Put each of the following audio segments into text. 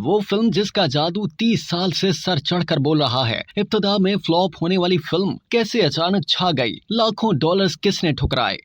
वो फिल्म जिसका जादू 30 साल से सर चढ़कर बोल रहा है। इब्तिदा में फ्लॉप होने वाली फिल्म कैसे अचानक छा गई, लाखों डॉलर्स किसने ठुकराए।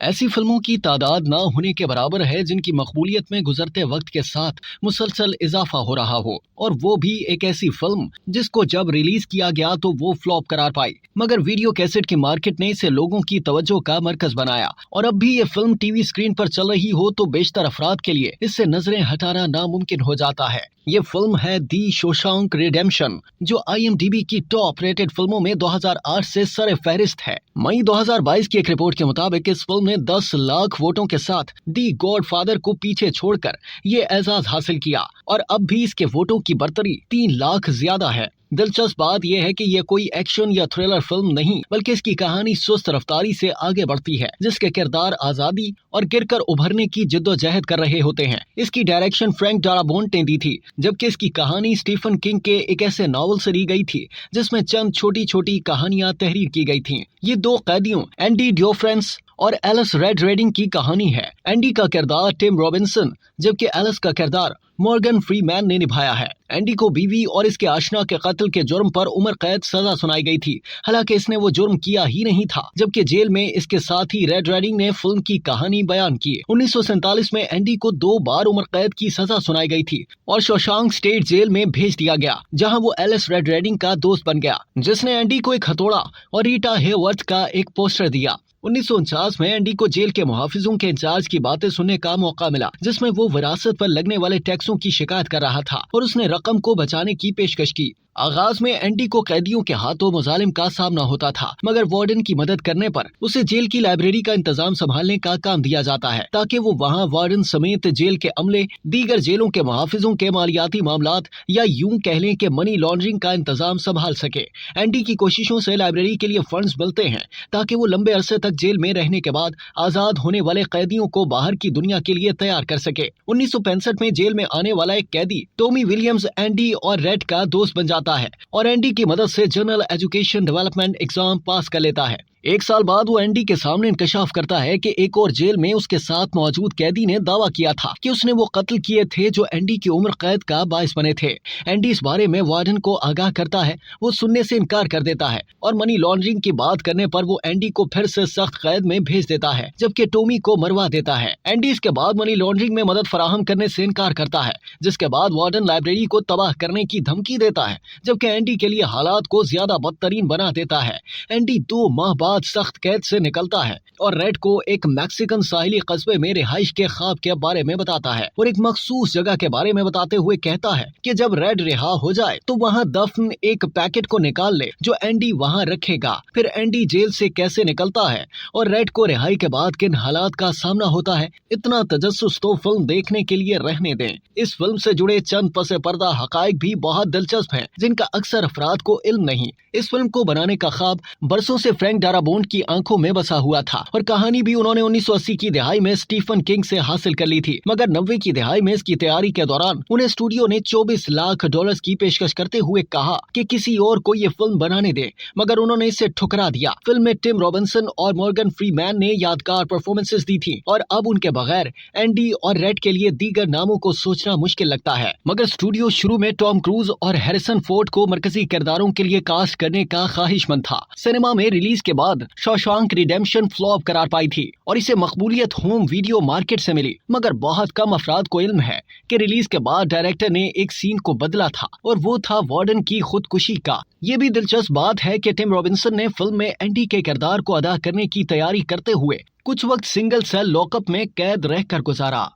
ऐसी फिल्मों की तादाद ना होने के बराबर है जिनकी मकबूलियत में गुजरते वक्त के साथ मुसलसल इजाफा हो रहा हो, और वो भी एक ऐसी फिल्म जिसको जब रिलीज किया गया तो वो फ्लॉप करार पाई, मगर वीडियो कैसेट की मार्केट ने इसे लोगों की तवज्जो का मरकज बनाया। और अब भी ये फिल्म टीवी स्क्रीन पर चल रही हो तो बेशतर अफराद के लिए इससे नजरें हटाना नामुमकिन हो जाता है। ये फिल्म है दी शोशांक रिडेम्पशन, जो IMDb की टॉप रेटेड फिल्मों में 2008 से सर फहरिस्त है। मई 2022 की एक रिपोर्ट के मुताबिक इस फिल्म ने 10 लाख वोटों के साथ दी गॉडफादर को पीछे छोड़कर ये एजाज हासिल किया, और अब भी इसके वोटों की बर्तरी 3 लाख ज्यादा है। दिलचस्प बात यह है कि यह कोई एक्शन या थ्रिलर फिल्म नहीं, बल्कि इसकी कहानी सुस्त रफ्तारी से आगे बढ़ती है, जिसके किरदार आजादी और गिरकर उभरने की जिद्दोजहद कर रहे होते हैं। इसकी डायरेक्शन फ्रैंक डाराबोंट ने दी थी, जबकि इसकी कहानी स्टीफन किंग के एक ऐसे नॉवल से ली गई थी जिसमें चंद छोटी छोटी कहानियां तहरीर की गई थीं। ये 2 कैदियों एंडी ड्योफ्रेंस और एलिस रेड रेडिंग की कहानी है। एंडी का किरदार टिम रॉबिन्सन, जबकि एलिस का किरदार मॉर्गन फ्रीमैन ने निभाया है। एंडी को बीवी और इसके आशना के कत्ल के जुर्म पर उम्र कैद सजा सुनाई गई थी, हालांकि इसने वो जुर्म किया ही नहीं था, जबकि जेल में इसके साथ ही रेड रेडिंग ने फिल्म की कहानी बयान की। 1947 में एंडी को 2 बार उम्र कैद की सजा सुनाई गई थी और शोशांक स्टेट जेल में भेज दिया गया, जहां वो एलिस रेड रेडिंग का दोस्त बन गया, जिसने एंडी को एक हथौड़ा और रीटा हेवर्थ का एक पोस्टर दिया। 1949 में एंडी को जेल के मुहाफिजों के इंचार्ज की बातें सुनने का मौका मिला, जिसमें वो विरासत पर लगने वाले टैक्सों की शिकायत कर रहा था और उसने रकम को बचाने की पेशकश की। आगाज में एंडी को कैदियों के हाथों मुजालिम का सामना होता था, मगर वार्डन की मदद करने पर उसे जेल की लाइब्रेरी का इंतजाम संभालने का काम दिया जाता है, ताकि वो वहाँ वार्डन समेत जेल के अमले, दीगर जेलों के मुहाफिजों के मालियाती मामलात या यूं कह लें कि मनी लॉन्ड्रिंग का इंतजाम संभाल सके। एंडी की कोशिशों से लाइब्रेरी के लिए फंड्स मिलते हैं ताकि वो लंबे अरसे तक जेल में रहने के बाद आजाद होने वाले कैदियों को बाहर की दुनिया के लिए तैयार कर सके। 1965 में जेल में आने वाला एक कैदी टॉमी विलियम्स एंडी और रेड का दोस्त बन जाता है और एंडी की मदद से जनरल एजुकेशन डेवलपमेंट एग्जाम पास कर लेता है। 1 साल बाद वो एंडी के सामने इंकशाफ करता है कि एक और जेल में उसके साथ मौजूद कैदी ने दावा किया था कि उसने वो कत्ल किए थे जो एंडी की उम्र कैद का बाइस बने थे। एंडी इस बारे में वार्डन को आगाह करता है, वो सुनने से इनकार कर देता है और मनी लॉन्ड्रिंग की बात करने पर वो एंडी को फिर से सख्त कैद में भेज देता है, जबकि टॉमी को मरवा देता है। एंडी इसके बाद मनी लॉन्ड्रिंग में मदद फराहम करने से इनकार करता है, जिसके बाद वार्डन लाइब्रेरी को तबाह करने की धमकी देता है, जबकि एंडी के लिए हालात को ज्यादा बदतरीन बना देता है। एंडी 2 माह बाद सख्त कैद से निकलता है और रेड को एक मैक्सिकन साहिली कस्बे में रिहाइश के ख्वाब के बारे में बताता है और एक मखसूस जगह के बारे में बताते हुए कहता है कि जब रेड रिहा हो जाए तो वहाँ दफन एक पैकेट को निकाल ले जो एंडी वहाँ रखेगा। फिर एंडी जेल से कैसे निकलता है और रेड को रिहाई के बाद किन हालात का सामना होता है, इतना तजस्सुस तो फिल्म देखने के लिए रहने दें। इस फिल्म से जुड़े चंद पसे पर्दा हकाइक भी बहुत दिलचस्प हैं, जिनका अक्सर अफराद को इल्म नहीं। इस फिल्म को बनाने का ख्वाब बरसों से फ्रैंक डाराबोंट की आंखों में बसा हुआ था और कहानी भी उन्होंने 1980 की दिहाई में स्टीफन किंग से हासिल कर ली थी, मगर 90 की दिहाई में इसकी तैयारी के दौरान उन्हें स्टूडियो ने 24 लाख डॉलर्स की पेशकश करते हुए कहा कि किसी और को ये फिल्म बनाने दे, मगर उन्होंने इसे ठुकरा दिया। फिल्म में टिम रॉबिन्सन और मॉर्गन फ्रीमैन ने यादगार परफॉर्मेंसेस दी थी और अब उनके बगैर एंडी और रेड के लिए दीगर नामों को सोचना मुश्किल लगता है, मगर स्टूडियो शुरू में टॉम क्रूज और हैरिसन फोर्ड को मरकजी किरदारों के लिए कास्ट करने का ख्वाहिशमंद था। सिनेमा में रिलीज के बाद शोशांक रिडेम्पशन फ्लॉप करार पाई थी और इसे मकबूलियत होम वीडियो मार्केट से मिली, मगर बहुत कम अफराद को इल्म है कि रिलीज के बाद डायरेक्टर ने एक सीन को बदला था और वो था वार्डन की खुदकुशी का। ये भी दिलचस्प बात है कि टिम रॉबिन्सन ने फिल्म में एंडी के किरदार को अदा करने की तैयारी करते हुए कुछ वक्त सिंगल सेल लॉकअप में कैद रहकर गुजारा।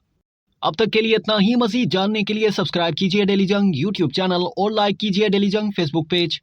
अब तक के लिए इतना ही। मजीद जानने के लिए सब्सक्राइब कीजिए डेली जंग यूट्यूब चैनल और लाइक कीजिए डेली जंग फेसबुक पेज।